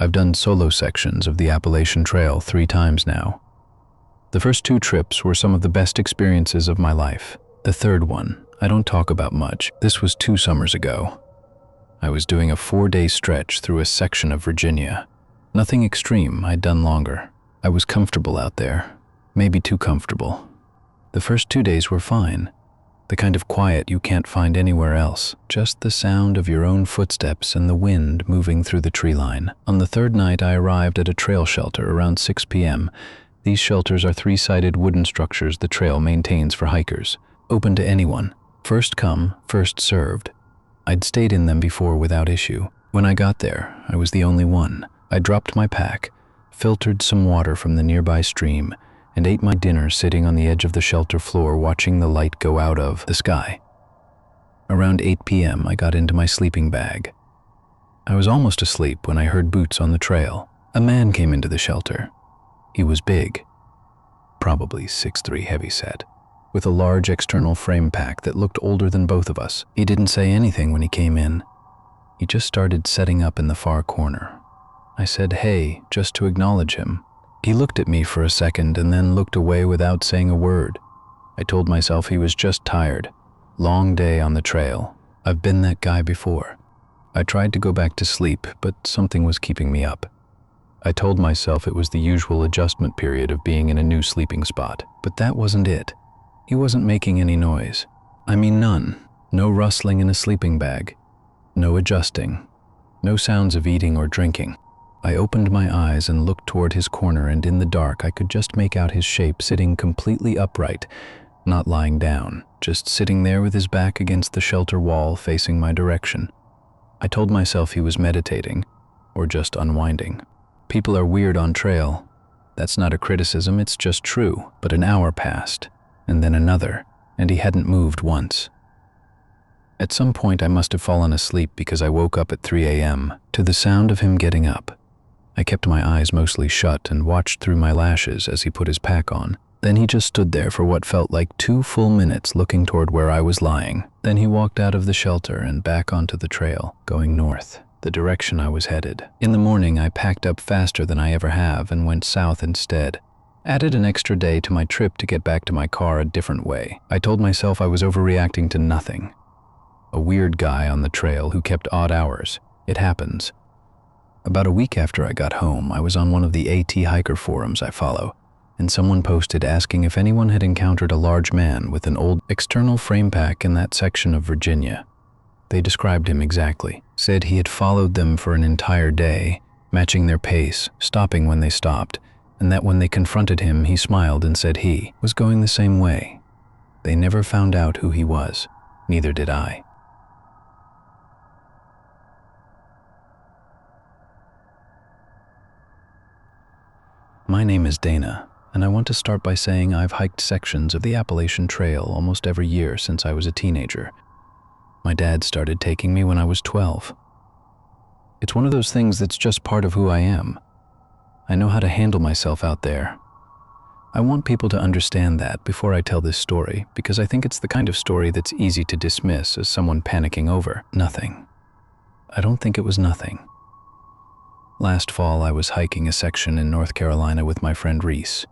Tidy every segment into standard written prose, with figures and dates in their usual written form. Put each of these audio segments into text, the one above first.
I've done solo sections of the Appalachian Trail 3 times now. The first 2 trips were some of the best experiences of my life. The third one, I don't talk about much. This was 2 summers ago. I was doing a 4-day stretch through a section of Virginia. Nothing extreme, I'd done longer. I was comfortable out there, maybe too comfortable. The first 2 days were fine. The kind of quiet you can't find anywhere else. Just the sound of your own footsteps and the wind moving through the tree line. On the 3rd night, I arrived at a trail shelter around 6 p.m. These shelters are 3-sided wooden structures the trail maintains for hikers, open to anyone. First come, first served. I'd stayed in them before without issue. When I got there, I was the only one. I dropped my pack, filtered some water from the nearby stream, and ate my dinner sitting on the edge of the shelter floor watching the light go out of the sky. Around 8 p.m., I got into my sleeping bag. I was almost asleep when I heard boots on the trail. A man came into the shelter. He was big, probably 6'3", heavyset, with a large external frame pack that looked older than both of us. He didn't say anything when he came in. He just started setting up in the far corner. I said, "Hey," just to acknowledge him. He looked at me for a second and then looked away without saying a word. I told myself he was just tired. Long day on the trail. I've been that guy before. I tried to go back to sleep, but something was keeping me up. I told myself it was the usual adjustment period of being in a new sleeping spot, but that wasn't it. He wasn't making any noise. I mean none. No rustling in a sleeping bag. No adjusting. No sounds of eating or drinking. I opened my eyes and looked toward his corner, and in the dark I could just make out his shape sitting completely upright, not lying down, just sitting there with his back against the shelter wall facing my direction. I told myself he was meditating, or just unwinding. People are weird on trail. That's not a criticism, it's just true. But an hour passed, and then another, and he hadn't moved once. At some point I must have fallen asleep because I woke up at 3 a.m. to the sound of him getting up. I kept my eyes mostly shut and watched through my lashes as he put his pack on. Then he just stood there for what felt like 2 full minutes looking toward where I was lying. Then he walked out of the shelter and back onto the trail, going north, the direction I was headed. In the morning, I packed up faster than I ever have and went south instead. Added an extra day to my trip to get back to my car a different way. I told myself I was overreacting to nothing. A weird guy on the trail who kept odd hours. It happens. About a week after I got home, I was on one of the AT hiker forums I follow, and someone posted asking if anyone had encountered a large man with an old external frame pack in that section of Virginia. They described him exactly, said he had followed them for an entire day, matching their pace, stopping when they stopped, and that when they confronted him, he smiled and said he was going the same way. They never found out who he was, neither did I. My name is Dana, and I want to start by saying I've hiked sections of the Appalachian Trail almost every year since I was a teenager. My dad started taking me when I was 12. It's one of those things that's just part of who I am. I know how to handle myself out there. I want people to understand that before I tell this story, because I think it's the kind of story that's easy to dismiss as someone panicking over nothing. I don't think it was nothing. Last fall, I was hiking a section in North Carolina with my friend Reese.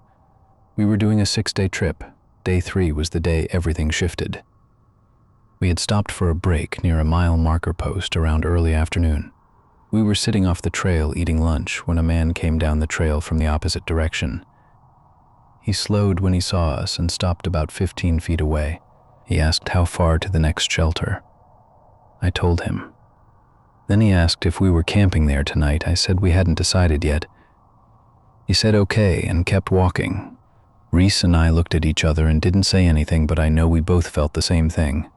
We were doing a 6-day trip. Day 3 was the day everything shifted. We had stopped for a break near a mile marker post around early afternoon. We were sitting off the trail eating lunch when a man came down the trail from the opposite direction. He slowed when he saw us and stopped about 15 feet away. He asked how far to the next shelter. I told him. Then he asked if we were camping there tonight. I said we hadn't decided yet. He said okay and kept walking. Reese and I looked at each other and didn't say anything, but I know we both felt the same thing.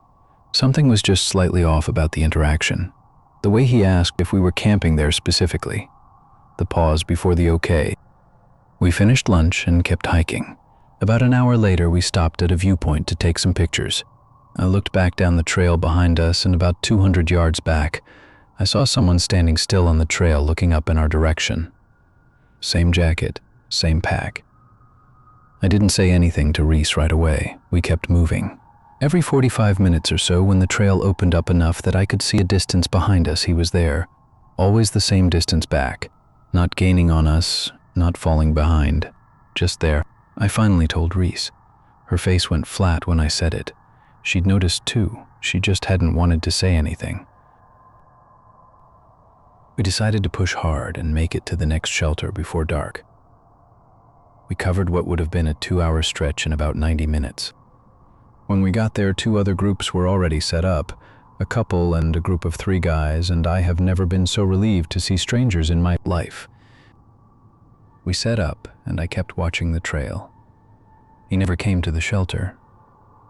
Something was just slightly off about the interaction. The way he asked if we were camping there specifically. The pause before the okay. We finished lunch and kept hiking. About an hour later, we stopped at a viewpoint to take some pictures. I looked back down the trail behind us, and about 200 yards back, I saw someone standing still on the trail looking up in our direction. Same jacket, same pack. I didn't say anything to Reese right away. We kept moving. Every 45 minutes or so, when the trail opened up enough that I could see a distance behind us, he was there. Always the same distance back. Not gaining on us, not falling behind, just there. I finally told Reese. Her face went flat when I said it. She'd noticed too, she just hadn't wanted to say anything. We decided to push hard and make it to the next shelter before dark. We covered what would have been a 2-hour stretch in about 90 minutes. When we got there, 2 other groups were already set up, a couple and a group of 3 guys, and I have never been so relieved to see strangers in my life. We set up, and I kept watching the trail. He never came to the shelter.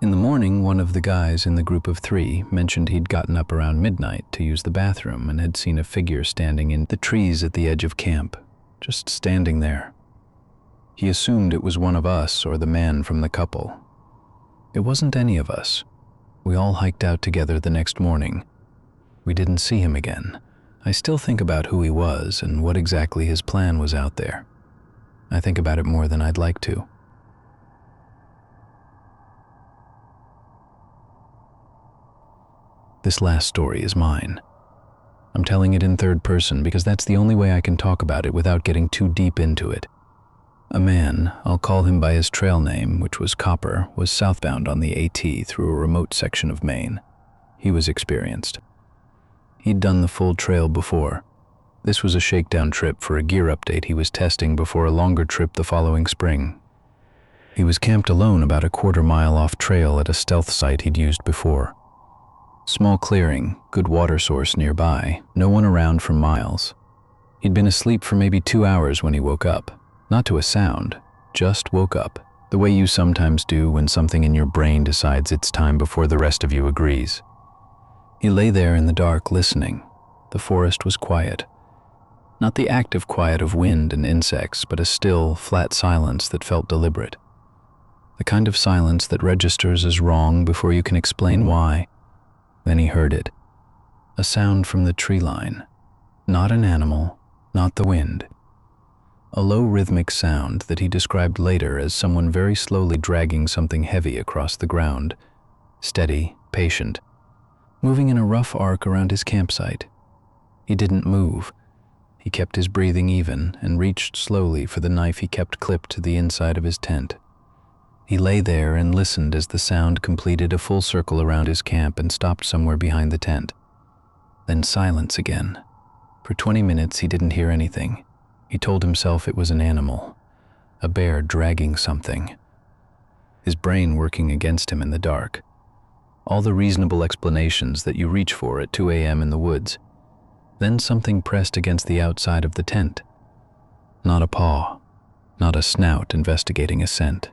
In the morning, one of the guys in the group of 3 mentioned he'd gotten up around midnight to use the bathroom and had seen a figure standing in the trees at the edge of camp, just standing there. He assumed it was one of us or the man from the couple. It wasn't any of us. We all hiked out together the next morning. We didn't see him again. I still think about who he was and what exactly his plan was out there. I think about it more than I'd like to. This last story is mine. I'm telling it in third person because that's the only way I can talk about it without getting too deep into it. A man, I'll call him by his trail name, which was Copper, was southbound on the AT through a remote section of Maine. He was experienced. He'd done the full trail before. This was a shakedown trip for a gear update he was testing before a longer trip the following spring. He was camped alone about a 1/4 mile off trail at a stealth site he'd used before. Small clearing, good water source nearby, no one around for miles. He'd been asleep for maybe 2 hours when he woke up. Not to a sound, just woke up, the way you sometimes do when something in your brain decides it's time before the rest of you agrees. He lay there in the dark listening. The forest was quiet. Not the active quiet of wind and insects, but a still, flat silence that felt deliberate. The kind of silence that registers as wrong before you can explain why. Then he heard it. A sound from the tree line. Not an animal, not the wind. A low rhythmic sound that he described later as someone very slowly dragging something heavy across the ground. Steady, patient, moving in a rough arc around his campsite. He didn't move. He kept his breathing even and reached slowly for the knife he kept clipped to the inside of his tent. He lay there and listened as the sound completed a full circle around his camp and stopped somewhere behind the tent. Then silence again. For 20 minutes he didn't hear anything. He told himself it was an animal, a bear dragging something. His brain working against him in the dark. All the reasonable explanations that you reach for at 2 a.m. in the woods. Then something pressed against the outside of the tent. Not a paw, not a snout investigating a scent.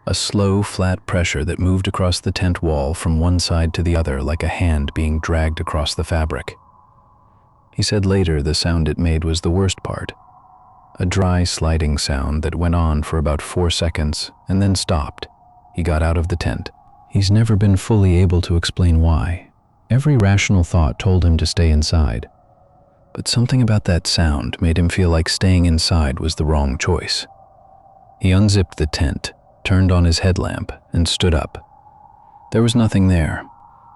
A slow, flat pressure that moved across the tent wall from one side to the other like a hand being dragged across the fabric. He said later the sound it made was the worst part. A dry, sliding sound that went on for about 4 seconds and then stopped. He got out of the tent. He's never been fully able to explain why. Every rational thought told him to stay inside. But something about that sound made him feel like staying inside was the wrong choice. He unzipped the tent, turned on his headlamp, and stood up. There was nothing there,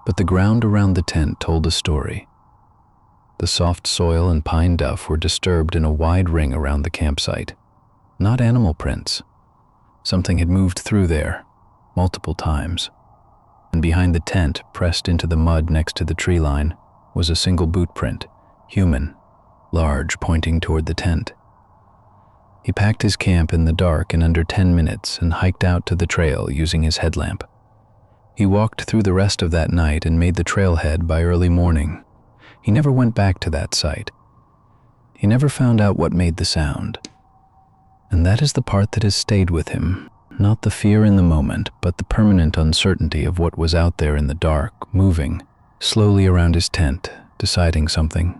but the ground around the tent told a story. The soft soil and pine duff were disturbed in a wide ring around the campsite. Not animal prints. Something had moved through there, multiple times. And behind the tent, pressed into the mud next to the tree line, was a single boot print, human, large, pointing toward the tent. He packed his camp in the dark in under 10 minutes and hiked out to the trail using his headlamp. He walked through the rest of that night and made the trailhead by early morning. He never went back to that site. He never found out what made the sound. And that is the part that has stayed with him, not the fear in the moment, but the permanent uncertainty of what was out there in the dark, moving slowly around his tent, deciding something.